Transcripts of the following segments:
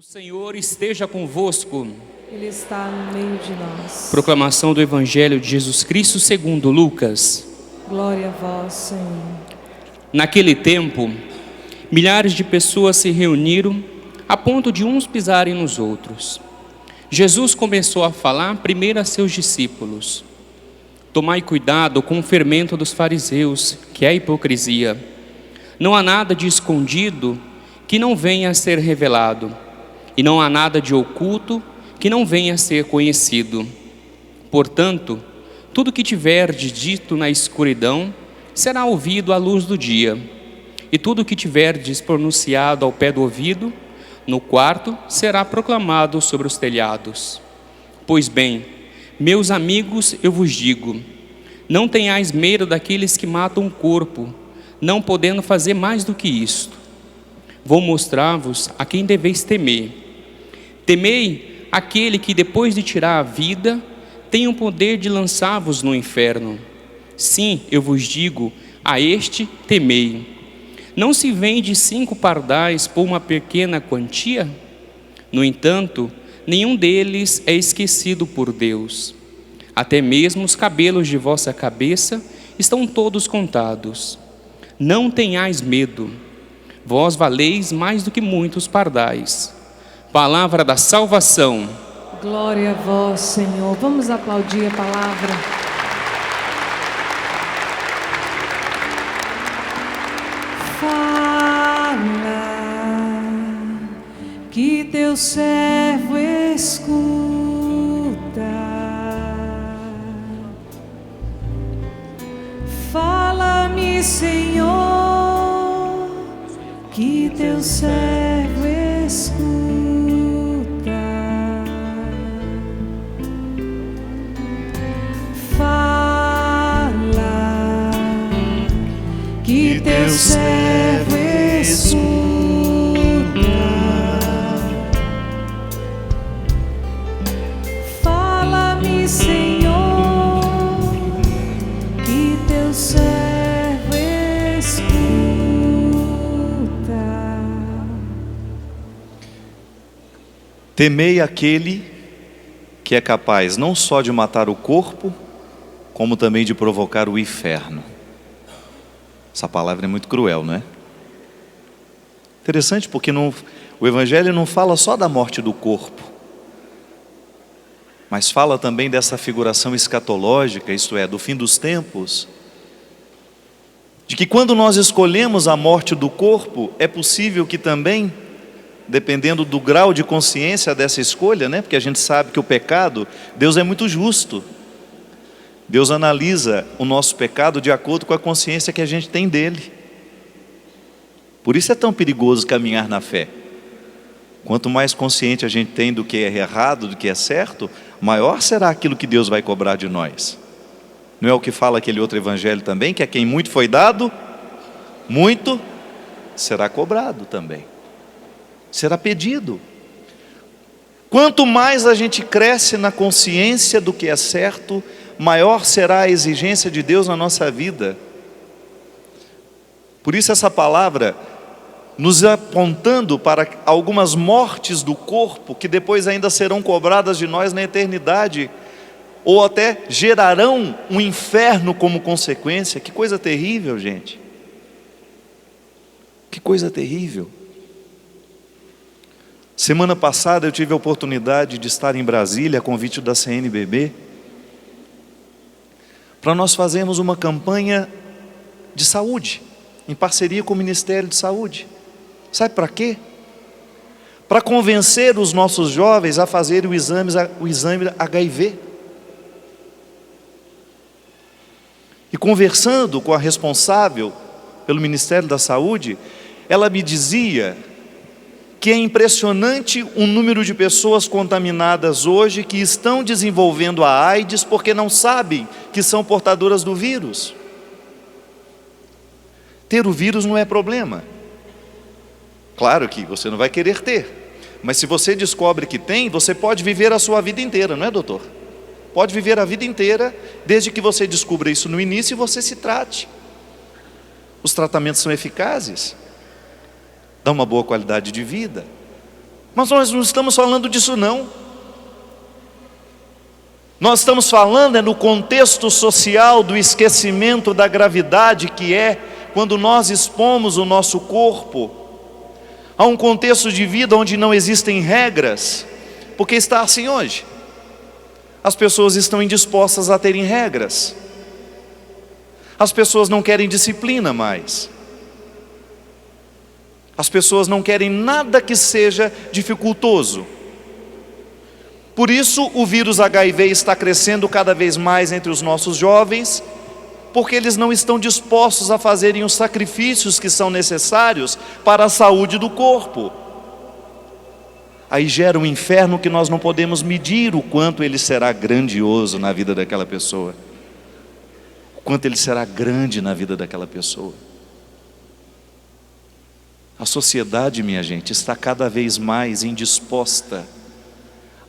O Senhor esteja convosco. Ele está no meio de nós. Proclamação do Evangelho de Jesus Cristo segundo Lucas. Glória a vós, Senhor. Naquele tempo, milhares de pessoas se reuniram a ponto de uns pisarem nos outros. Jesus começou a falar primeiro a seus discípulos: tomai cuidado com o fermento dos fariseus, que é a hipocrisia. Não há nada de escondido que não venha a ser revelado, e não há nada de oculto que não venha a ser conhecido. Portanto, tudo que tiverdes dito na escuridão será ouvido à luz do dia, e tudo que tiverdes pronunciado ao pé do ouvido, no quarto, será proclamado sobre os telhados. Pois bem, meus amigos, eu vos digo: não tenhais medo daqueles que matam o corpo, não podendo fazer mais do que isto. Vou mostrar-vos a quem deveis temer. Temei aquele que, depois de tirar a vida, tem o poder de lançar-vos no inferno. Sim, eu vos digo, a este temei. Não se vende 5 pardais por uma pequena quantia? No entanto, nenhum deles é esquecido por Deus. Até mesmo os cabelos de vossa cabeça estão todos contados. Não tenhais medo. Vós valeis mais do que muitos pardais. Palavra da salvação. Glória a vós, Senhor. Vamos aplaudir a palavra. Fala, que teu servo escuta. Fala-me, Senhor, que teu servo escuta. Fala, que teu servo escuta. Fala-me, Senhor, que teu servo escuta. Temei aquele que é capaz não só de matar o corpo, como também de provocar o inferno. Essa palavra é muito cruel, não é? Interessante, porque o Evangelho não fala só da morte do corpo, mas fala também dessa figuração escatológica, isto é, do fim dos tempos, de que quando nós escolhemos a morte do corpo, é possível que também, dependendo do grau de consciência dessa escolha, né? Porque a gente sabe que o pecado, Deus é muito justo. Deus analisa o nosso pecado de acordo com a consciência que a gente tem dele. Por isso é tão perigoso caminhar na fé. Quanto mais consciente a gente tem do que é errado, do que é certo, maior será aquilo que Deus vai cobrar de nós. Não é o que fala aquele outro evangelho também, que a quem muito foi dado, muito será cobrado também. Será pedido. Quanto mais a gente cresce na consciência do que é certo, maior será a exigência de Deus na nossa vida. Por isso essa palavra nos apontando para algumas mortes do corpo que depois ainda serão cobradas de nós na eternidade, ou até gerarão um inferno como consequência. Que coisa terrível, gente. Que coisa terrível. Semana passada eu tive a oportunidade de estar em Brasília, a convite da CNBB, para nós fazermos uma campanha de saúde, em parceria com o Ministério de Saúde. Sabe para quê? Para convencer os nossos jovens a fazerem o exame HIV. E conversando com a responsável pelo Ministério da Saúde, ela me dizia que é impressionante o número de pessoas contaminadas hoje que estão desenvolvendo a AIDS porque não sabem que são portadoras do vírus. Ter o vírus não é problema. Claro que você não vai querer ter, mas se você descobre que tem, você pode viver a sua vida inteira, não é, doutor? Pode viver a vida inteira, desde que você descubra isso no início e você se trate. Os tratamentos são eficazes, dão uma boa qualidade de vida. Mas nós não estamos falando disso não. Nós estamos falando no contexto social do esquecimento da gravidade que é quando nós expomos o nosso corpo a um contexto de vida onde não existem regras, porque está assim hoje. As pessoas estão indispostas a terem regras. As pessoas não querem disciplina mais. As pessoas não querem nada que seja dificultoso. Por isso o vírus HIV está crescendo cada vez mais entre os nossos jovens, porque eles não estão dispostos a fazerem os sacrifícios que são necessários para a saúde do corpo. Aí gera um inferno que nós não podemos medir o quanto ele será grandioso na vida daquela pessoa. O quanto ele será grande na vida daquela pessoa. A sociedade, minha gente, está cada vez mais indisposta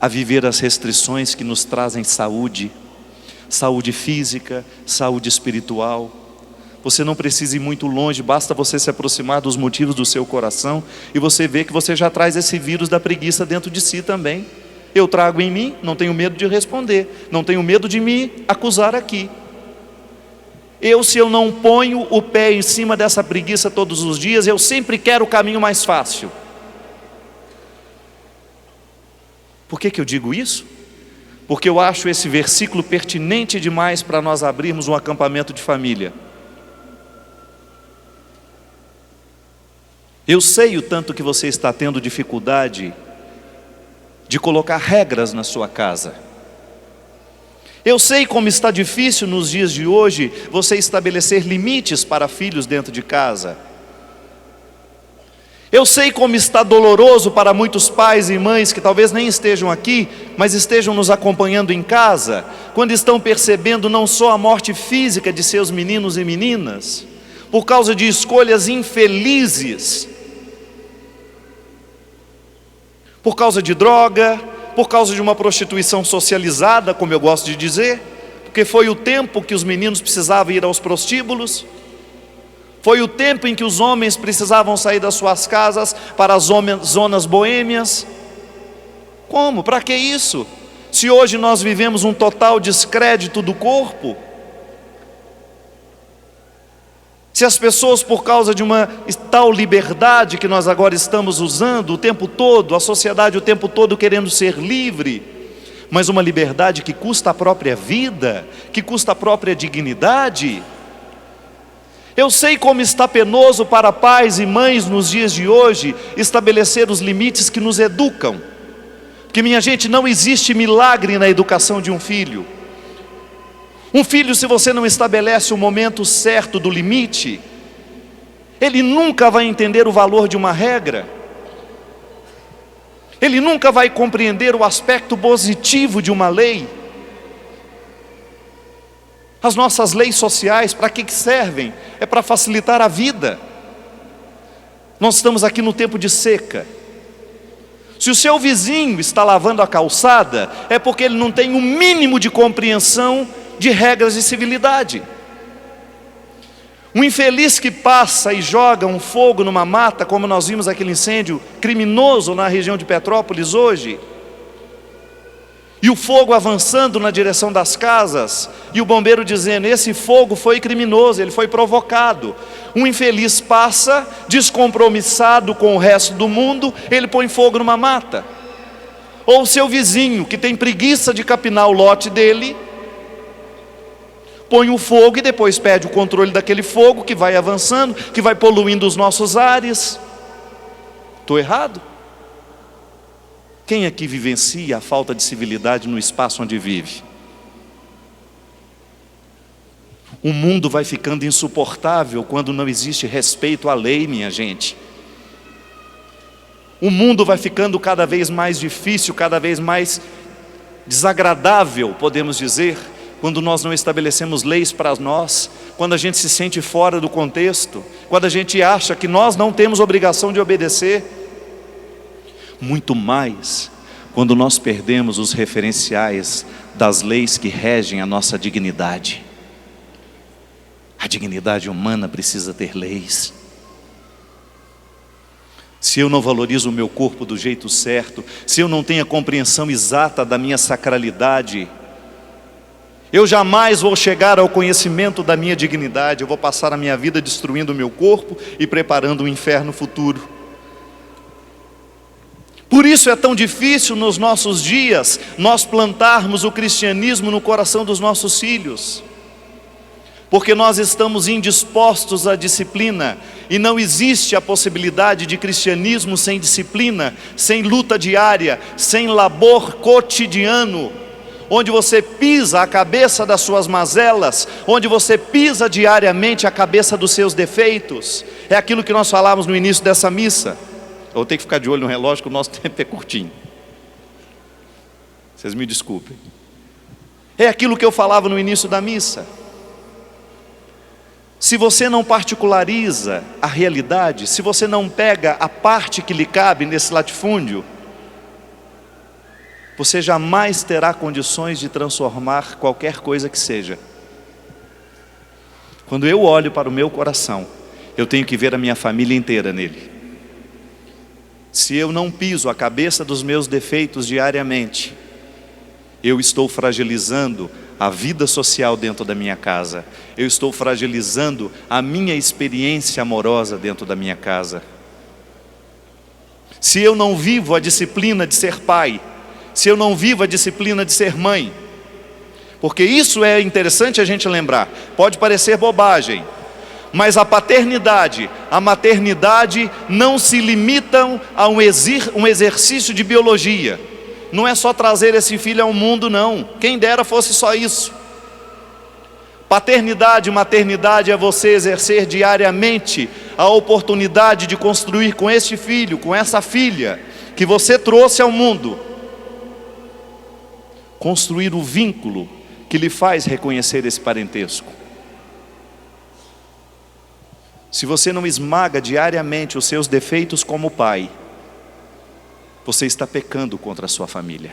a viver as restrições que nos trazem saúde. Saúde física, saúde espiritual. Você não precisa ir muito longe, basta você se aproximar dos motivos do seu coração e você vê que você já traz esse vírus da preguiça dentro de si também. Eu trago em mim, não tenho medo de responder, não tenho medo de me acusar aqui. Se eu não ponho o pé em cima dessa preguiça todos os dias, eu sempre quero o caminho mais fácil. Por que eu digo isso? Porque eu acho esse versículo pertinente demais para nós abrirmos um acampamento de família. Eu sei o tanto que você está tendo dificuldade de colocar regras na sua casa. Eu sei como está difícil nos dias de hoje você estabelecer limites para filhos dentro de casa. Eu sei como está doloroso para muitos pais e mães que talvez nem estejam aqui, mas estejam nos acompanhando em casa, quando estão percebendo não só a morte física de seus meninos e meninas, por causa de escolhas infelizes, por causa de droga, por causa de uma prostituição socializada, como eu gosto de dizer, porque foi o tempo que os meninos precisavam ir aos prostíbulos. Foi o tempo em que os homens precisavam sair das suas casas para as zonas boêmias. Como? Para que isso? Se hoje nós vivemos um total descrédito do corpo, se as pessoas, por causa de uma tal liberdade que nós agora estamos usando o tempo todo, a sociedade o tempo todo querendo ser livre, mas uma liberdade que custa a própria vida, que custa a própria dignidade. Eu sei como está penoso para pais e mães nos dias de hoje estabelecer os limites que nos educam. Porque, minha gente, não existe milagre na educação de um filho. Um filho, se você não estabelece o momento certo do limite, ele nunca vai entender o valor de uma regra. Ele nunca vai compreender o aspecto positivo de uma lei. As nossas leis sociais, para que servem? É para facilitar a vida. Nós estamos aqui no tempo de seca. Se o seu vizinho está lavando a calçada, é porque ele não tem o mínimo de compreensão de regras de civilidade. Um infeliz que passa e joga um fogo numa mata, como nós vimos aquele incêndio criminoso na região de Petrópolis hoje, e o fogo avançando na direção das casas, e o bombeiro dizendo, esse fogo foi criminoso, ele foi provocado. Um infeliz passa, descompromissado com o resto do mundo, ele põe fogo numa mata. Ou o seu vizinho, que tem preguiça de capinar o lote dele, põe o fogo e depois pede o controle daquele fogo, que vai avançando, que vai poluindo os nossos ares. Estou errado? Quem aqui vivencia a falta de civilidade no espaço onde vive? O mundo vai ficando insuportável quando não existe respeito à lei, minha gente. O mundo vai ficando cada vez mais difícil, cada vez mais desagradável, podemos dizer, quando nós não estabelecemos leis para nós, quando a gente se sente fora do contexto, quando a gente acha que nós não temos obrigação de obedecer. Muito mais quando nós perdemos os referenciais das leis que regem a nossa dignidade. A dignidade humana precisa ter leis. se eu não valorizo o meu corpo do jeito certo, se eu não tenho a compreensão exata da minha sacralidade, eu jamais vou chegar ao conhecimento da minha dignidade. Eu vou passar a minha vida destruindo o meu corpo e preparando um inferno futuro. Por isso é tão difícil nos nossos dias nós plantarmos o cristianismo no coração dos nossos filhos, porque nós estamos indispostos à disciplina, e não existe a possibilidade de cristianismo sem disciplina, sem luta diária, sem labor cotidiano, onde você pisa a cabeça das suas mazelas, onde você pisa diariamente a cabeça dos seus defeitos. É aquilo que nós falamos no início dessa missa. Eu vou ter que ficar de olho no relógio, que o nosso tempo é curtinho. Vocês me desculpem. É aquilo que eu falava no início da missa. Se você não particulariza a realidade, se você não pega a parte que lhe cabe nesse latifúndio, você jamais terá condições de transformar qualquer coisa que seja. Quando eu olho para o meu coração, eu tenho que ver a minha família inteira nele. Se eu não piso a cabeça dos meus defeitos diariamente, eu estou fragilizando a vida social dentro da minha casa. Eu estou fragilizando a minha experiência amorosa dentro da minha casa. Se eu não vivo a disciplina de ser pai, se eu não vivo a disciplina de ser mãe, porque isso é interessante a gente lembrar, pode parecer bobagem, mas a paternidade, a maternidade não se limitam a um exercício de biologia. Não é só trazer esse filho ao mundo, não. Quem dera fosse só isso. Paternidade e maternidade é você exercer diariamente a oportunidade de construir com este filho, com essa filha que você trouxe ao mundo, construir o vínculo que lhe faz reconhecer esse parentesco. Se você não esmaga diariamente os seus defeitos como pai, você está pecando contra a sua família.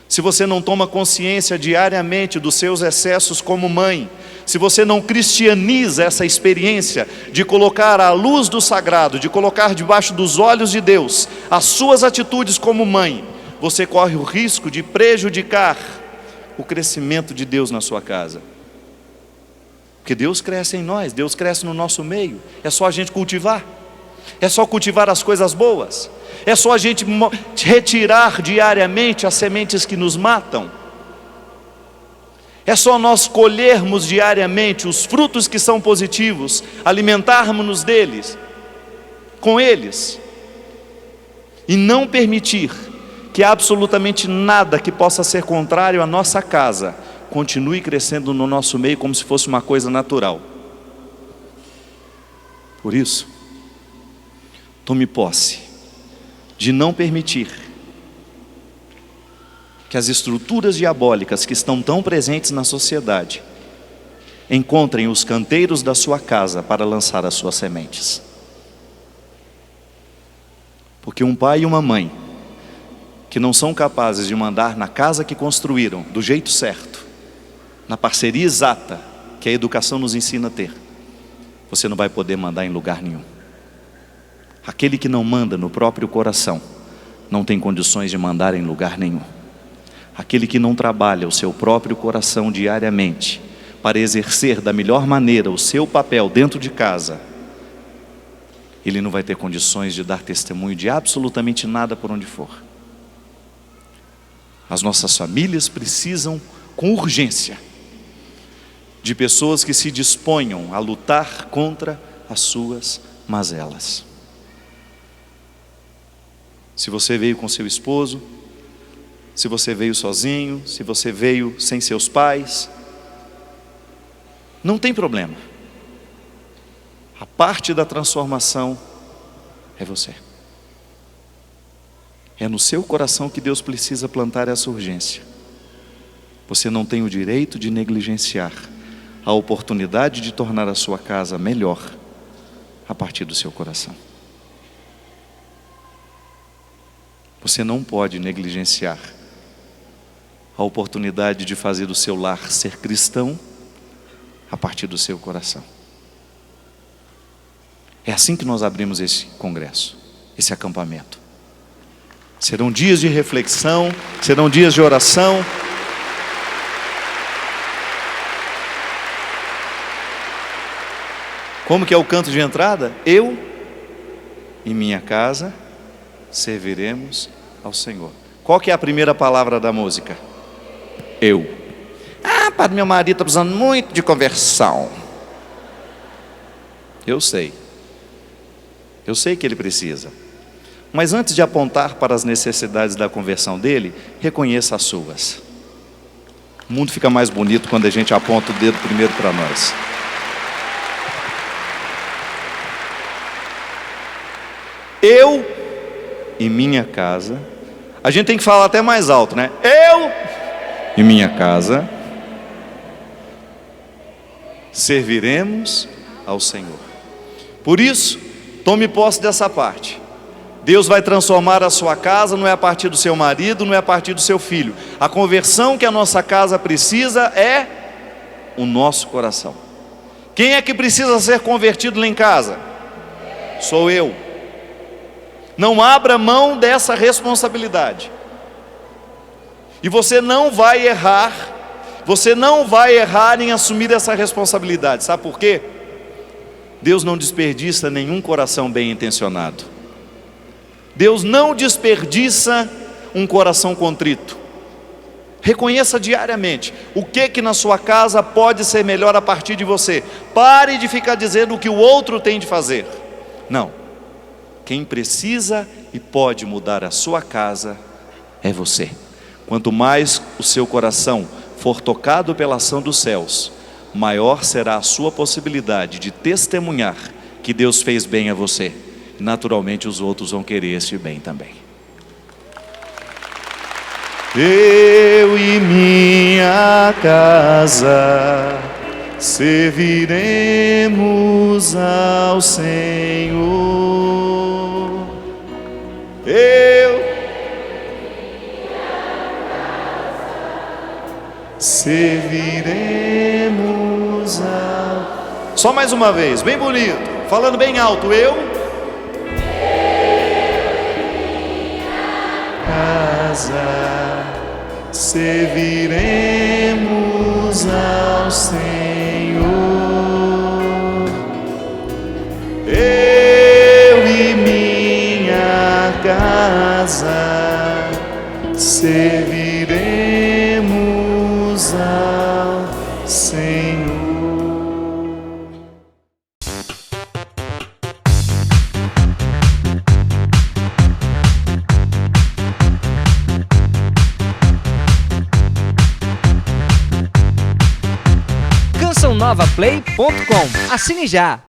Se você não toma consciência diariamente dos seus excessos como mãe, se você não cristianiza essa experiência de colocar à luz do sagrado, de colocar debaixo dos olhos de Deus as suas atitudes como mãe, você corre o risco de prejudicar o crescimento de Deus na sua casa. Porque Deus cresce em nós, Deus cresce no nosso meio. É só a gente cultivar, é só cultivar as coisas boas, é só a gente retirar diariamente as sementes que nos matam. É só nós colhermos diariamente os frutos que são positivos, alimentarmos-nos deles, com eles, e não permitir que absolutamente nada que possa ser contrário à nossa casa continue crescendo no nosso meio como se fosse uma coisa natural. Por isso, tome posse de não permitir que as estruturas diabólicas que estão tão presentes na sociedade encontrem os canteiros da sua casa para lançar as suas sementes. Porque um pai e uma mãe que não são capazes de mandar na casa que construíram do jeito certo, na parceria exata que a educação nos ensina a ter, você não vai poder mandar em lugar nenhum. Aquele que não manda no próprio coração não tem condições de mandar em lugar nenhum. Aquele que não trabalha o seu próprio coração diariamente para exercer da melhor maneira o seu papel dentro de casa, ele não vai ter condições de dar testemunho de absolutamente nada por onde for. As nossas famílias precisam, com urgência, de pessoas que se disponham a lutar contra as suas mazelas. Se você veio com seu esposo, se você veio sozinho, se você veio sem seus pais, não tem problema. A parte da transformação é você. É no seu coração que Deus precisa plantar essa urgência. Você não tem o direito de negligenciar a oportunidade de tornar a sua casa melhor a partir do seu coração. Você não pode negligenciar a oportunidade de fazer do seu lar ser cristão a partir do seu coração. É assim que nós abrimos esse congresso. esse acampamento. Serão dias de reflexão, serão dias de oração. Como que é o canto de entrada? Eu e minha casa serviremos ao Senhor. Qual que é a primeira palavra da música? Eu. Padre, meu marido está precisando muito de conversão. Eu sei que ele precisa. Mas antes de apontar para as necessidades da conversão dele, reconheça as suas. O mundo fica mais bonito quando a gente aponta o dedo primeiro para nós. Eu e minha casa. A gente tem que falar até mais alto, né? Eu e minha casa serviremos ao Senhor. Por isso, tome posse dessa parte. Deus vai transformar a sua casa, não é a partir do seu marido, não é a partir do seu filho. A conversão que a nossa casa precisa é o nosso coração. Quem é que precisa ser convertido lá em casa? Sou eu. Não abra mão dessa responsabilidade. E você não vai errar em assumir essa responsabilidade. Sabe por quê? Deus não desperdiça nenhum coração bem intencionado. Deus não desperdiça um coração contrito. Reconheça diariamente o que na sua casa pode ser melhor a partir de você. Pare de ficar dizendo o que o outro tem de fazer. Não. Quem precisa e pode mudar a sua casa é você. Quanto mais o seu coração for tocado pela ação dos céus, maior será a sua possibilidade de testemunhar que Deus fez bem a você. Naturalmente os outros vão querer este bem também. Eu e minha casa serviremos ao Senhor. Serviremos ao... Só mais uma vez, bem bonito, falando bem alto. Eu casa serviremos ao Senhor. Eu e minha casa serviremos ao Senhor. cançãonovaplay.com. Assine já!